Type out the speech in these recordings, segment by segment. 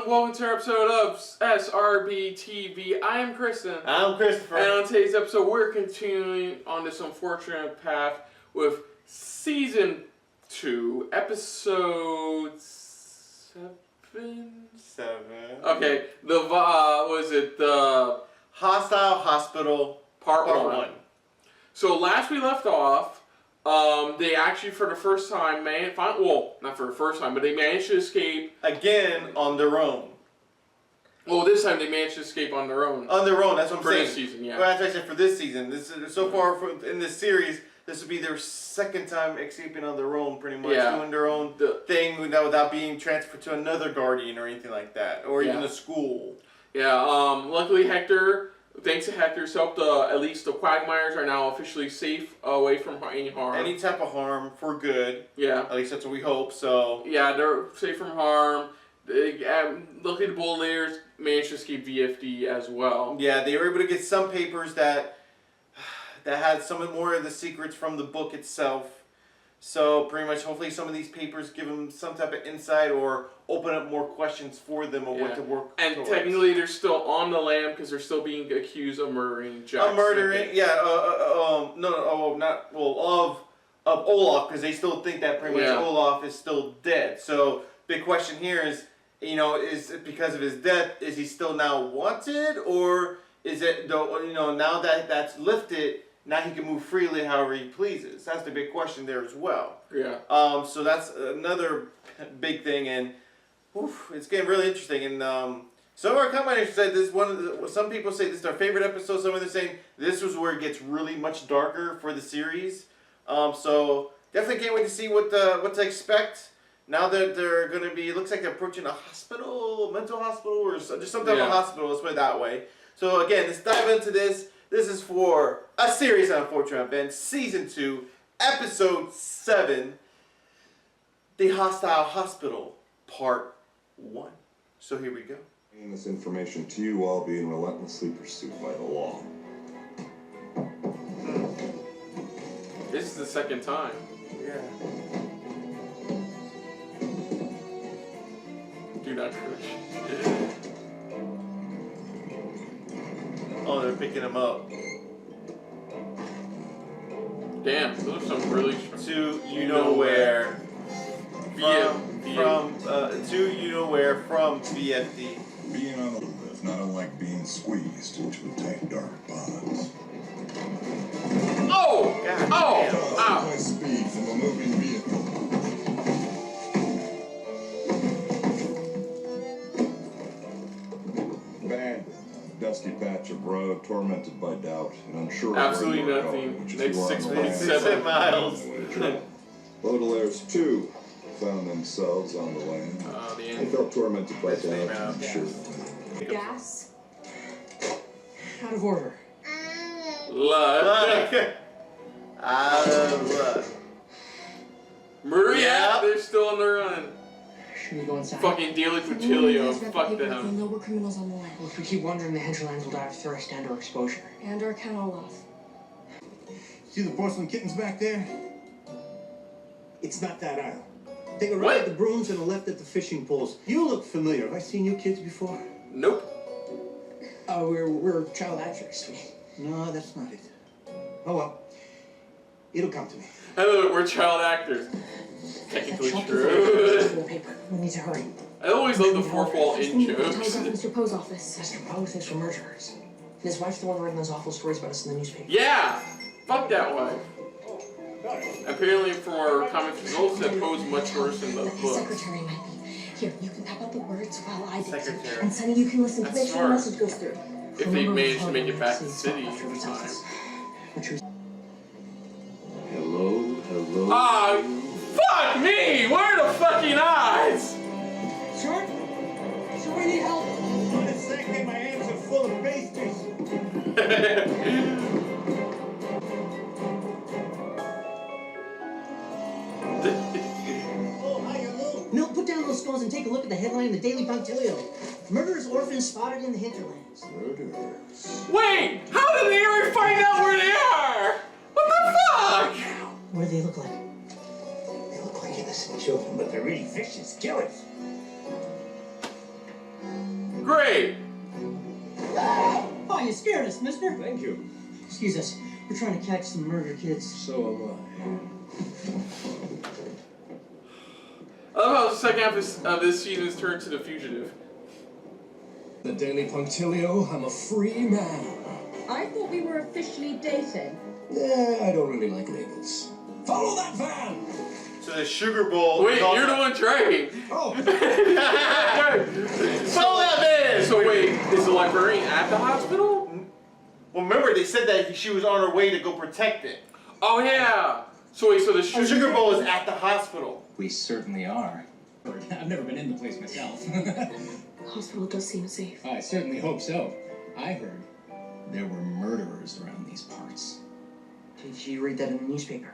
welcome to our episode of SRBTV. I am Kristen. I'm Christopher. And on today's episode, we're continuing on this unfortunate path with Season 2, Episode 7? 7. Okay, the Hostile Hospital Part 1. So last we left off, they actually for the first time not for the first time, but they managed to escape. Again, on their own. Well, this time they managed to escape on their own. On their own, that's what I'm saying. For this season, yeah. Well, that's what I said, for this season. So far in this series, this will be their second time escaping on their own, pretty much. Yeah. Doing their own thing without being transferred to another guardian or anything like that. Or even a school. Yeah, luckily thanks to Hector's help, at least the Quagmires are now officially safe away from any harm. Any type of harm for good. Yeah. At least that's what we hope, so. Yeah, they're safe from harm. Luckily the Baudelaires managed to escape VFD as well. Yeah, they were able to get some papers that had some more of the secrets from the book itself. So pretty much, hopefully some of these papers give them some type of insight or open up more questions for them of what to work and towards. Technically they're still on the lam because they're still being accused of murdering Jack. Of Olaf, because they still think that pretty much Olaf is still dead. So big question here is, is it because of his death, is he still now wanted, or is it, now that that's lifted, now he can move freely however he pleases? That's the big question there as well. Yeah. So that's another big thing, and it's getting really interesting. And some of our commenters said this some people say this is their favorite episode. Some others saying this was where it gets really much darker for the series. So definitely can't wait to see what to expect. Now that they're going to be, it looks like they're approaching a hospital, mental hospital, or just some type of hospital. Let's put it that way. So again, let's dive into this. This is for a series of unfortunate events, Season 2, Episode 7, The Hostile Hospital, Part 1. So here we go. Bringing this information to you while being relentlessly pursued by the law. This is the second time. Yeah. Do not crush. Oh, they're picking him up. Damn, those are some really To you-know-where. To you-know-where from VFD. Being on the lift, not unlike being squeezed into a tight, dark bonds. Oh! God Oh! damn. Ow! High speed from a moving vehicle. Abandoned. Dusty patch of road, tormented by doubt, and unsure of Absolutely where you are nothing. going, which is Next you are on the 6.7 miles. Baudelaires, too, found themselves on the land. The They end. felt tormented by Let's name doubt, out. I'm sure. Gas? Out of order. Luck. Out of luck. Maria, Yeah. they're still on the run. Should we go inside? Fucking Daily When Futilio, we fuck They'll them. know we're criminals on the line. Well, if we keep wandering, the hinterlands will die of thirst and or exposure. And or kennel loss. See the porcelain kittens back there? It's not that aisle. Take a right What? at the brooms and a left at the fishing poles. You look familiar. Have I seen you kids before? Nope. Oh, we're child actors. No, that's not it. Oh well. It'll come to me. Hello, we're child actors. Technically true. The paper. We need to hurry. I always love the fourth wall in jokes. Mr. Poe's office. Mr. Poe thinks we're murderers. And his wife's the one writing those awful stories about us in the newspaper. Yeah! Fuck that wife. Apparently, from our comic results, that Poe's much worse in the The book. secretary might be. Here, you can type out the words while I dictate. Secretary. And Sonny, you can listen to That's make sure the smart. message goes through. If they manage to make it back to the city in time. Hello. Ah, fuck me! Where are the fucking eyes? Sure? Sure we need help? One second, my hands are full of pastries. Oh, hiya, Lou. Milt, put down those stones and take a look at the headline in the Daily Punctilio. Murderous orphans spotted in the hinterlands. Murderers. Wait! How did they ever find out where they are? What the fuck? What do they look like? They look like innocent children, but they're really vicious killers. Great. Oh, you scared us, mister. Thank you. Excuse us. We're trying to catch some murder kids. So am I love how the second half of this season is turned to The Fugitive. The Daily Punctilio, I'm a free man. I thought we were officially dating. Yeah, I don't really like labels. Follow that van! So the Sugar Bowl. Wait, is also- you're the one driving. Oh, Follow that man! So wait, is the librarian at the hospital? Well, remember they said that she was on her way to go protect it. Oh yeah. So wait, so the The Sugar Bowl is at the hospital. We certainly are. I've never been in the place myself. The hospital does seem safe. I certainly hope so. I heard there were murderers around these parts. Did you read that in the newspaper?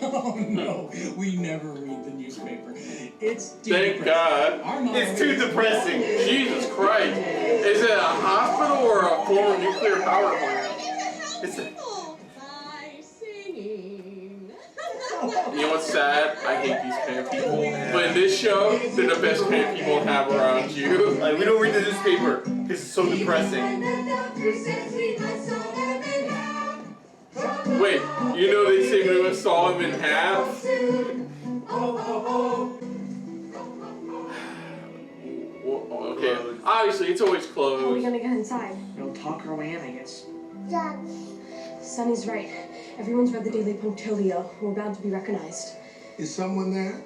Oh no, we never read the newspaper. It's too Thank depressing. God. Our motto It's too is- depressing. Jesus Christ. Is it a hospital or a former nuclear power plant? It's a, You know what's sad? I hate these kind of people. But in this show, they're the best kind of people to have around you. like, we don't read the newspaper because it's so depressing. Wait, you know they say we saw him in half? Well, okay, obviously it's always How are we closed. gonna get inside? We'll talk our way in, I guess. Sonny's right. Everyone's read the Daily Punctilio. We're bound to be recognized. is someone there?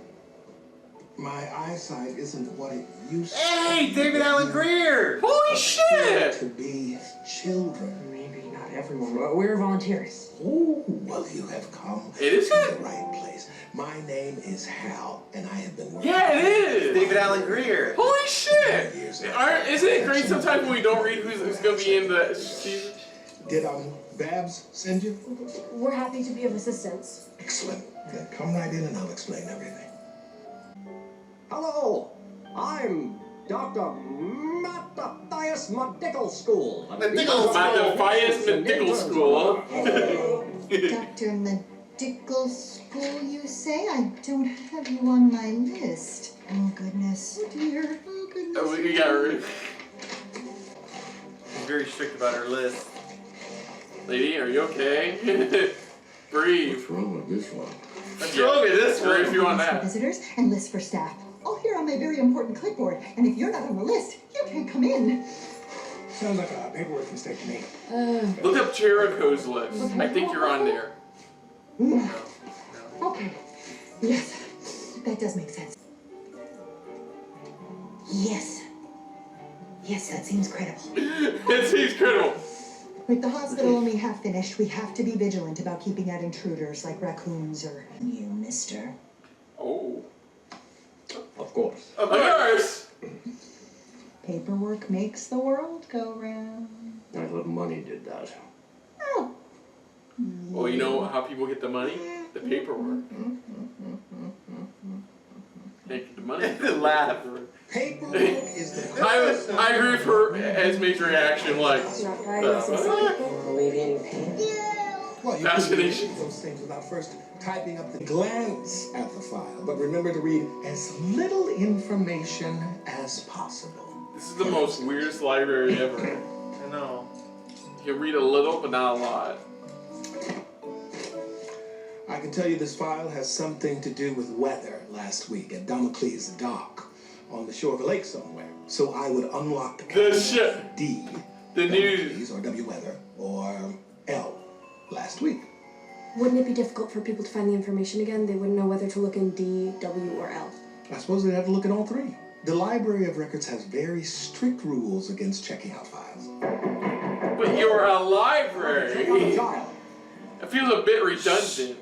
My eyesight isn't what it used Hey, David Allen Greer! Holy shit! to be. Children. Maybe not everyone. We're volunteers. Oh, well, you have come It is to it? the right place. My name is Hal, and I have been working. Yeah, it is! David Allen Greer. Holy shit! Isn't it great sometimes when we don't read who's gonna be in the season? Did Babs send you? We're happy to be of assistance. Excellent. Then come right in and I'll explain everything. Hello, I'm Dr. Matthias Medical School. Matthias Medical School. Dr. Medical School, you say? I don't have you on my list. Oh, goodness. Oh, dear. Oh, goodness. Oh, we got rid. She's very strict about her list. Lady, are you okay? Breathe. What's wrong with this one? Let's go over this Or if one. you want List for that. visitors and list for staff. All here on my very important clipboard. And if you're not on the list, you can't come in. Sounds like a paperwork mistake to me. Look up Jericho's list. I think you're on there. Okay. Yes. That does make sense. Yes. Yes, that seems credible. It seems critical. With the hospital only half finished, we have to be vigilant about keeping out intruders like raccoons or you, mister. Oh. Of course. Of course. Paperwork makes the world go round. I thought money did that. Oh. Well, you know how people get the money? The paperwork. They get the money. Laugh. Paperwork is the I agree with her as major reaction, like, Not diagnosis. Alleviating pain. Well, you Fascination. can read those things without first typing up the glance at the file. But remember to read as little information as possible. this is the most weirdest library ever. I know. You can read a little, but not a lot. I can tell you this file has something to do with weather last week at Damocles Dock on the shore of a lake somewhere. So I would unlock the The category shit. D, The news. or W weather, or L last week. Wouldn't it be difficult for people to find the information again? They wouldn't know whether to look in D, W, or L. I suppose they'd have to look at all three. The Library of Records has very strict rules against checking out files. But you're a library. Child. It feels a bit redundant.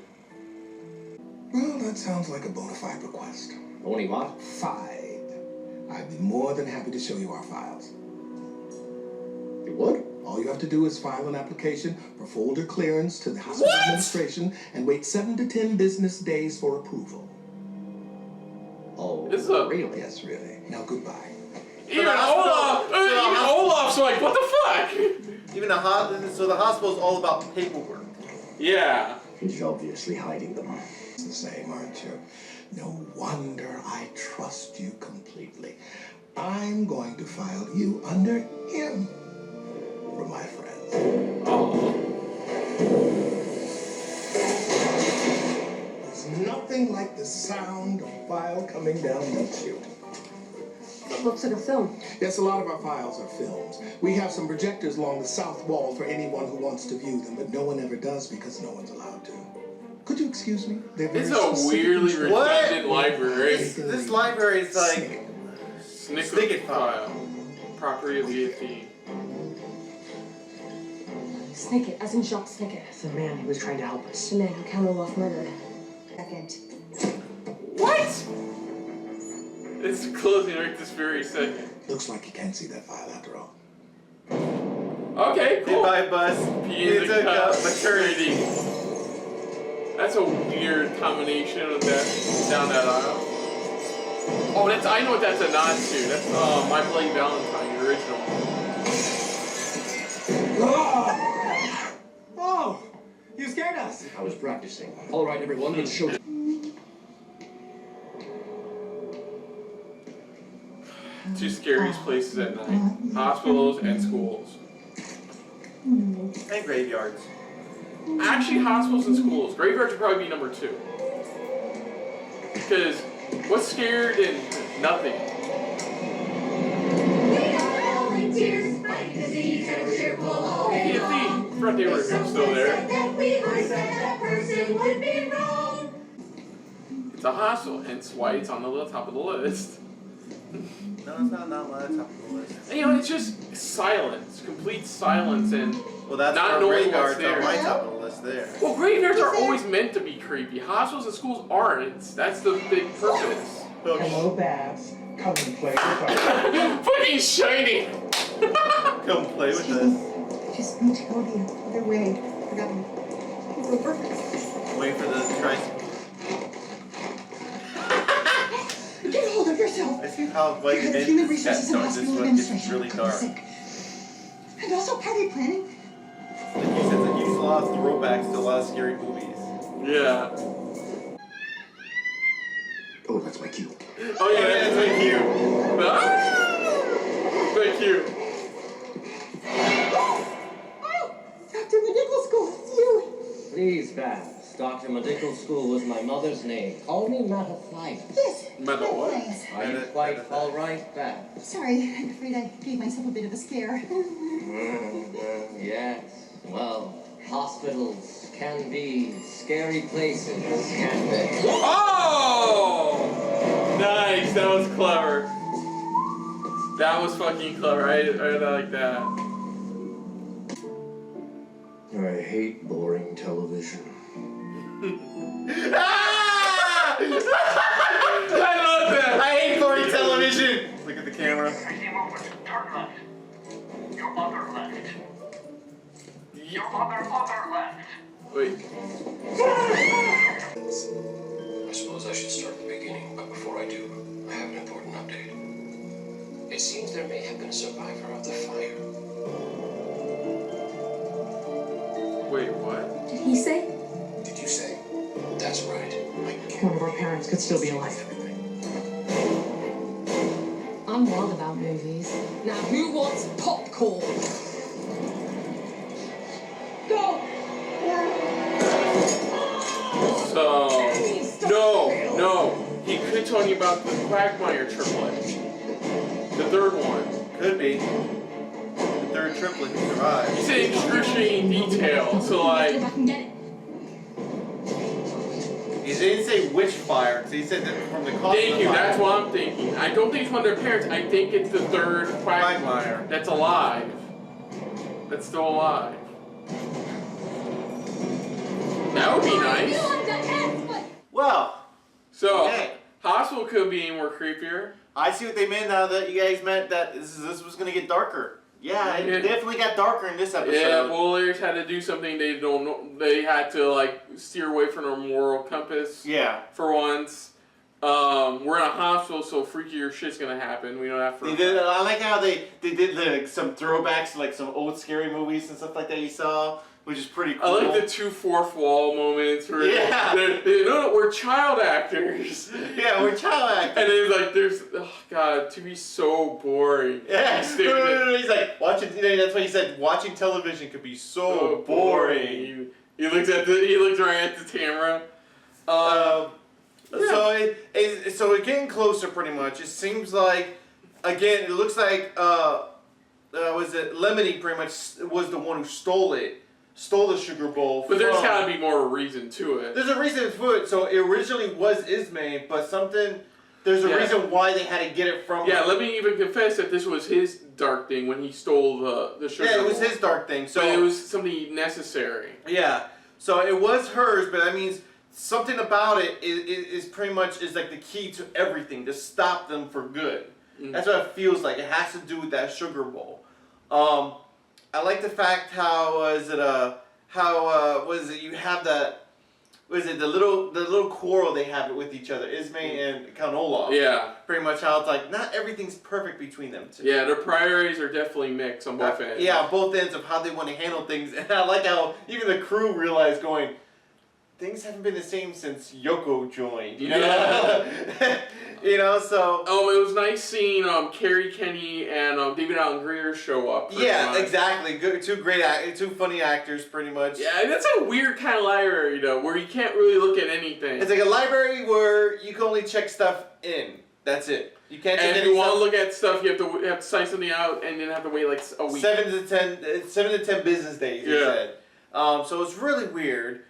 Well, that sounds like a bona fide request. Only what? Fide. I'd be more than happy to show you our files. You would? All you have to do is file an application for folder clearance to the hospital administration and wait 7 to 10 business days for approval. Oh, This is a- really? Yes, really. Now, goodbye. Even Olaf's like, what the fuck? Even so the hospital's all about paperwork. Yeah. He's obviously hiding them. It's the same, aren't you? No wonder I trust you completely. completely. I'm going to file you under him for my friends. Oh. There's nothing like the sound of file coming down that chute. It looks like a film. Yes, a lot of our files are films. We have some projectors along the south wall for anyone who wants to view them, but no one ever does because no one's allowed to. Could you excuse me? It's a weirdly redundant library. This library is like Snicket file. Property of VFD. Snicket, as in Jacques Snicket. The man who was trying to help us. The man who Keller Wolf murdered. Second. What? It's closing right this very second. Looks like you can't see that file after all. Okay, cool. Goodbye, bus. He took up maternity. That's a weird combination of that down that aisle. Oh, that's I know what that's a nod to. That's My Bloody Valentine, the original. Oh! You scared us! I was practicing. All right, everyone, let's show. Two scariest places at night. Hospitals and schools. And graveyards. Actually, hospitals and schools. Graveyards would probably be number 2. Because what's scared and nothing. PFD. Forgot they were still there. It's a hospital, hence why it's on the top of the list. No, it's not on my top of the list. And, you know, it's just silence, complete silence, and Well, that's not our knowing what's graveyards on there. my top of the list there. Well, graveyards are always meant to be creepy. Hospitals and schools aren't. That's the big purpose. Hello, Babs. Come and play with us. Fucking shiny. Come play with us. Just need to go the other way. Forgot me. Go perfect. Wait for the tricycle. Get a hold of yourself. I see how You're like the it Human is. Resources and This Hospital one gets Administration. really I'm dark. sick. And also party planning. Like you said, that use a lot of throwbacks to a lot of scary movies. Yeah. Oh, that's my cue. Oh yeah, that's very cute. Ah! Very cute. Oh, Dr. Medical School, it's you. Please, Babs. Dr. Medical School was my mother's name. Call me Mataflight. Yes. Metal what? Nice. Are you quite all right, Babs? Sorry, I'm afraid I gave myself a bit of a scare. Yes. Well, hospitals can be scary places, can't they? Oh! Nice. That was clever. That was fucking clever. I like that. I hate boring television. Ah! I love that. I hate boring television. Look at the camera. I see movement. Turn left. Your other left. Your other left. Wait. I suppose I should start at the beginning, but before I do, I have an important update. It seems there may have been a survivor of the fire. Wait, what? Did he say? Did you say? That's right. One of our parents could still be alive. I'm wild about movies. Now, who wants popcorn? Go! So, no. He could tell you about the Quagmire triplet. The third one. Could be. The third triplet who survived. He said excruciating detail, so like. If I can get it. He didn't say which fire, because he said that from the cause Thank of you, the fire. that's what I'm thinking. I don't think it's one of their parents, I think it's the third Quagmire that's alive. That's still alive. That would be nice. Well, So, okay. hospital could be more creepier. I see what they meant now that you guys meant that this was going to get darker. Yeah, it definitely got darker in this episode. Yeah, Baudelaires had to do something they don't know. They had to like steer away from their moral compass. Yeah. For once, we're in a hospital, so freakier shit's gonna happen. We don't have to. They did. I like how they did some throwbacks to like some old scary movies and stuff like that you saw, which is pretty cool. I like the 2 fourth wall moments where Yeah. no, we're child actors. Yeah, we're child actors. And then like there's God, to be so boring. Yeah, he's like, watching, that's why he said, watching television could be so boring. He looks right at the camera. So it's getting closer pretty much. It seems like, again, it looks like, was it Lemony pretty much was the one who stole the sugar bowl. But there's gotta be more reason to it. There's a reason for it. So it originally was Ismay, but there's a reason why they had to get it from him. Yeah, let me even confess that this was his dark thing when he stole the sugar bowl. Yeah, it was his dark thing. So but it was something necessary. Yeah. So it was hers, but that means something about it is pretty much is like the key to everything, to stop them for good. Mm-hmm. That's what it feels like. It has to do with that sugar bowl. I like the fact you have that, the little quarrel they have with each other, Ismay and Count Olaf. Yeah. Pretty much how it's like, not everything's perfect between them two. Yeah, their priorities are definitely mixed on both ends. Yeah, both ends of how they want to handle things. And I like how even the crew realized going, things haven't been the same since Yoko joined. You know? Yeah. So... it was nice seeing Carrie Kenny and David Allen Greer show up. Yeah, exactly. Good, two funny actors, pretty much. Yeah, that's a weird kind of library, where you can't really look at anything. It's like a library where you can only check stuff in. That's it. You can't check and if you want to look at stuff, you have to sign something out and then have to wait like a week. 7 to 10 business days, he said. So it's really weird.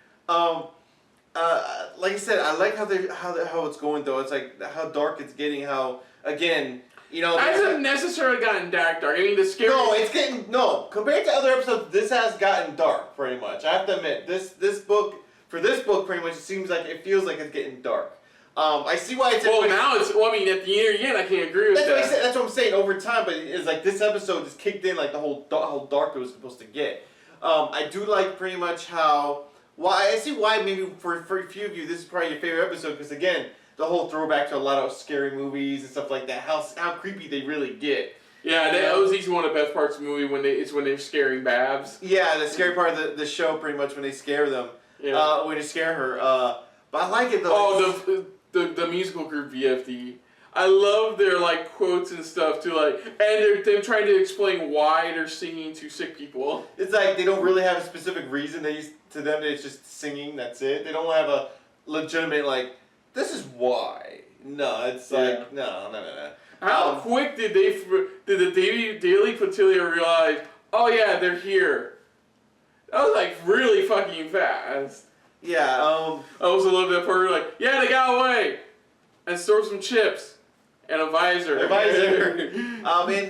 Like I said, I like how it's going though. It's like how dark it's getting. How again, it hasn't necessarily gotten dark. I mean, the scary. No, it's getting compared to other episodes. This has gotten dark pretty much. I have to admit, this book pretty much it seems like it feels like it's getting dark. I see why it's. Well, now it's. Well, I mean, at the end, I can't agree with that. That's what I'm saying. Over time, but it's like this episode just kicked in like the whole how dark it was supposed to get. I do like pretty much how. I see why maybe for a few of you this is probably your favorite episode because again the whole throwback to a lot of scary movies and stuff like that, how creepy they really get. Yeah, that was easily one of the best parts of the movie when they're scaring Babs. Yeah, the scary part of the show pretty much when they scare them. Yeah. When they scare her. But I like it though. Oh, the musical group VFD. I love their quotes and stuff too, and they're trying to explain why they're singing to sick people. It's like they don't really have a specific reason. To them it's just singing. That's it. They don't have a legitimate this is why. No, it's no. How quick did the Daily Flotilla realize? Oh yeah, they're here. That was really fucking fast. Yeah. I was a little bit further yeah, they got away, and store some chips. And a visor. And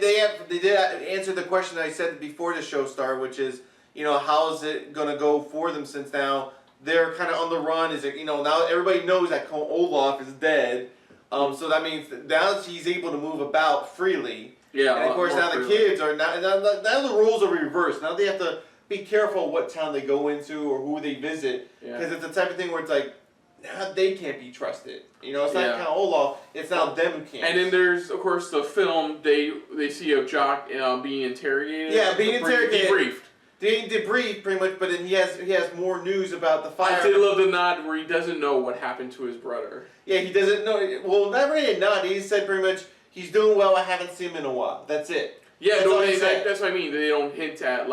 they did answer the question that I said before the show started, which is, how is it gonna go for them since now they're kind of on the run? Is it, now everybody knows that Olaf is dead, so that means now he's able to move about freely. Yeah. And of course now the kids are now the roles are reversed. Now they have to be careful what town they go into or who they visit, because it's the type of thing where it's like. Now they can't be trusted. It's not Count Olaf. It's now them who can't. And then there's, of course, the film. They see a Jock being interrogated. Yeah, being interrogated. Debriefed. They debriefed pretty much, but then he has more news about the fire. I did love the nod where he doesn't know what happened to his brother. Yeah, he doesn't know. Well, not really a nod. He said pretty much he's doing well. I haven't seen him in a while. That's it. Yeah, that's what I mean. They don't hint at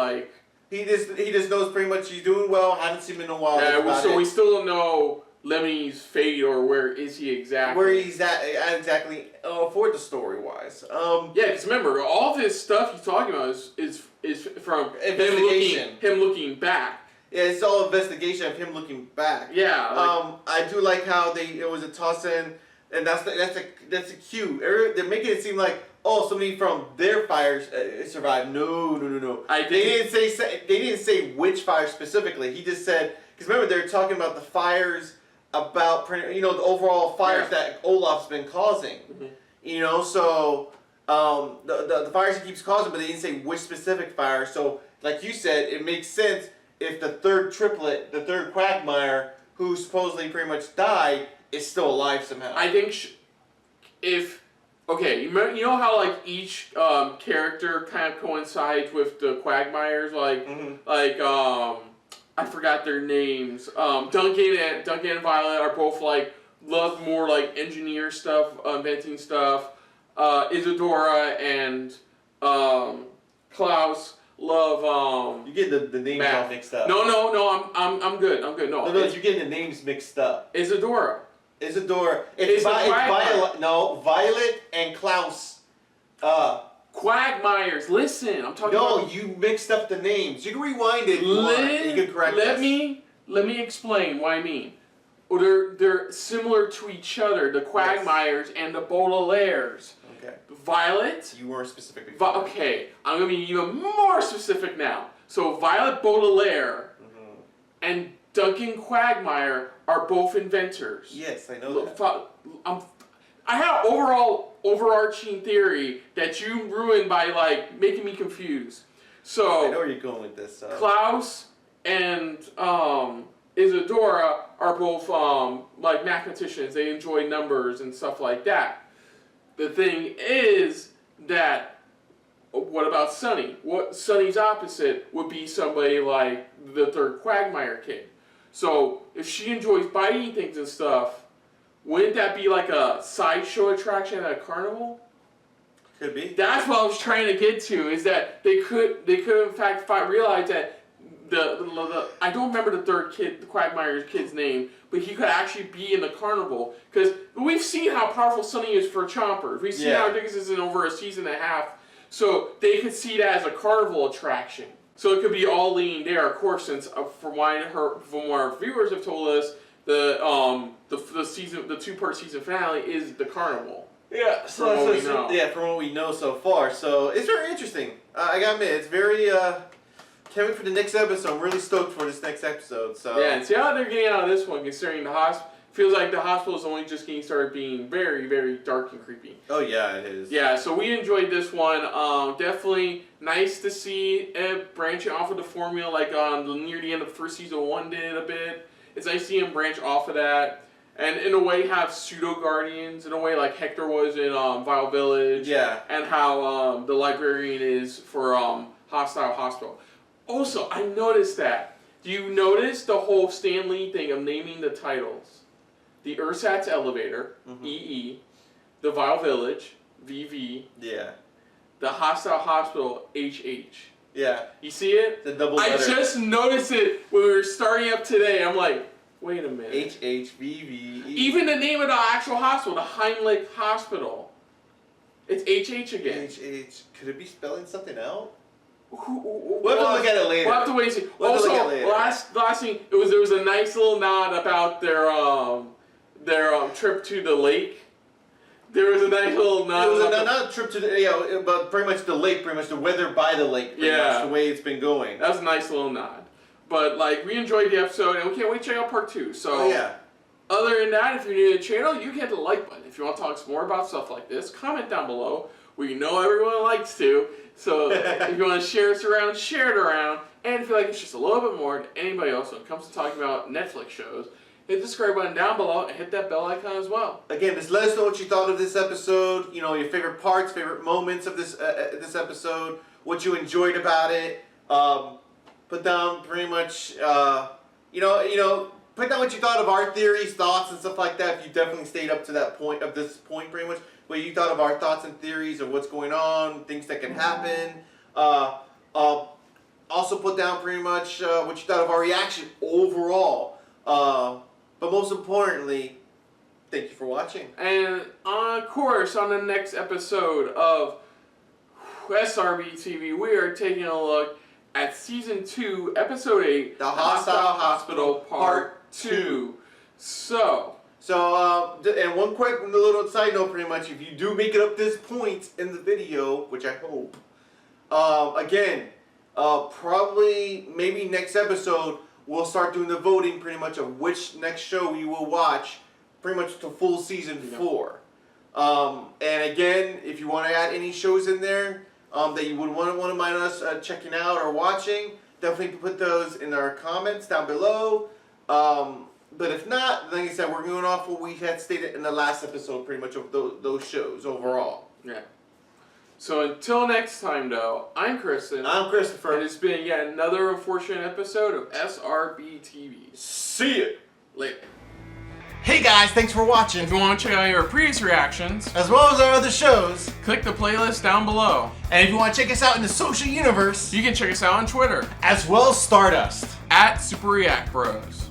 He just knows pretty much he's doing well. Haven't seen him in a while. Yeah, so we still don't know Lemmy's fate or where is he exactly? Where he's at exactly for the story wise. Yeah, because remember all this stuff he's talking about is from him looking back. Yeah, it's all investigation of him looking back. Yeah. I do like how it was a toss in, and that's a cue. They're making it seem like somebody from their fires survived. No. They didn't say which fire specifically. He just said because remember they're talking about the fires. About the overall fires that Olaf's been causing, so the fires he keeps causing, but they didn't say which specific fire. So, like you said, it makes sense if the third triplet, the third Quagmire, who supposedly pretty much died, is still alive somehow. I think you know how each character kind of coincides with the Quagmires, I forgot their names. Duncan and Violet are both love more engineer stuff, inventing stuff. Isadora and Klaus love. You get the names all mixed up. No, I'm good. I'm good. No, you're getting the names mixed up. Isadora. It's Violet. No, Violet and Klaus. Quagmires. Listen, I'm talking about. No, you mixed up the names. You can rewind it. You can correct Let me explain what I mean. They're similar to each other. The Quagmires and the Baudelaires. Okay. Violet. You weren't specific. Okay, I'm gonna be even more specific now. So Violet Baudelaire and Duncan Quagmire are both inventors. Yes, I know that. I have overarching theory that you ruined by like making me confused. So I know where you're going with this. Klaus and Isadora are both like mathematicians. They enjoy numbers and stuff like that. The thing is that what about Sunny? What Sunny's opposite would be somebody like the third Quagmire kid. So if she enjoys biting things and stuff, wouldn't that be like a sideshow attraction at a carnival? Could be. That's what I was trying to get to. Is that they could in fact realize that the I don't remember the third kid, the Quagmire kid's name, but he could actually be in the carnival because we've seen how powerful Sunny is for chompers. We've seen how ridiculous it is in over a season and a half. So they could see that as a carnival attraction. So it could be all leaning there, of course, since from what our viewers have told us, the 2-part season finale is the carnival. Yeah, from what we know so far. So it's very interesting. I gotta admit, it's very can't wait for the next episode. I'm really stoked for this next episode. So yeah, and see how they're getting out of this one, considering the hospital feels like the hospital is only just getting started being very, very dark and creepy. Oh yeah, it is. Yeah, so we enjoyed this one. Definitely nice to see it branching off of the formula, like near the end of the first season 1 did a bit. It's nice to see him branch off of that, and in a way have pseudo guardians in a way like Hector was in Vile Village. Yeah. And how the librarian is for Hostile Hospital. Also, I noticed that. Do you notice the whole Stan Lee thing of naming the titles? The Ersatz Elevator, EE. The Vile Village, VV. Yeah. The Hostile Hospital, HH. Yeah. You see it? The double letter. I just noticed it when we were starting up today. I'm like, wait a minute. HHVV. Even the name of the actual hospital, the Heimlich Hospital. It's HH again. HH. Could it be spelling something out? We'll have to look at it later. We'll have to wait and see. Also, last thing, there was a nice little nod about their trip to the lake. There was a nice little nod. It was not a trip to the but pretty much the lake, pretty much the weather by the lake. Pretty much the way it's been going. That was a nice little nod. But like we enjoyed the episode, and we can't wait to check out part 2. So other than that, if you're new to the channel, you can hit the like button. If you want to talk some more about stuff like this, comment down below. We know everyone likes to. So if you want to share us around, share it around. And if you like it's just a little bit more than anybody else when it comes to talking about Netflix shows, hit the subscribe button down below and hit that bell icon as well. Again, just let us know what you thought of this episode. You know, your favorite parts, favorite moments of this episode, what you enjoyed about it. Put down pretty much, put down what you thought of our theories, thoughts, and stuff like that. If you definitely stayed up to that point, of this point, pretty much, what you thought of our thoughts and theories of what's going on, things that can happen. Also put down pretty much what you thought of our reaction overall. But most importantly, thank you for watching. And of course, on the next episode of SRB TV, we are taking a look at Season 2, Episode 8, The Hostile Hospital Part 2. So, and one quick little side note, pretty much, if you do make it up this point in the video, which I hope, again, probably maybe next episode, we'll start doing the voting pretty much of which next show you will watch, pretty much to full Season 4. And again, if you want to add any shows in there that you would want to mind us checking out or watching, definitely put those in our comments down below. But if not, like I said, we're going off what we had stated in the last episode, pretty much of those shows overall. Yeah. So until next time, though, I'm Kristen. I'm Christopher. And it's been yet another unfortunate episode of SRB TV. See ya. Later. Hey guys, thanks for watching. If you want to check out our previous reactions, as well as our other shows, click the playlist down below. And if you want to check us out in the social universe, you can check us out on Twitter, as well as Stardust, @SuperReactBros.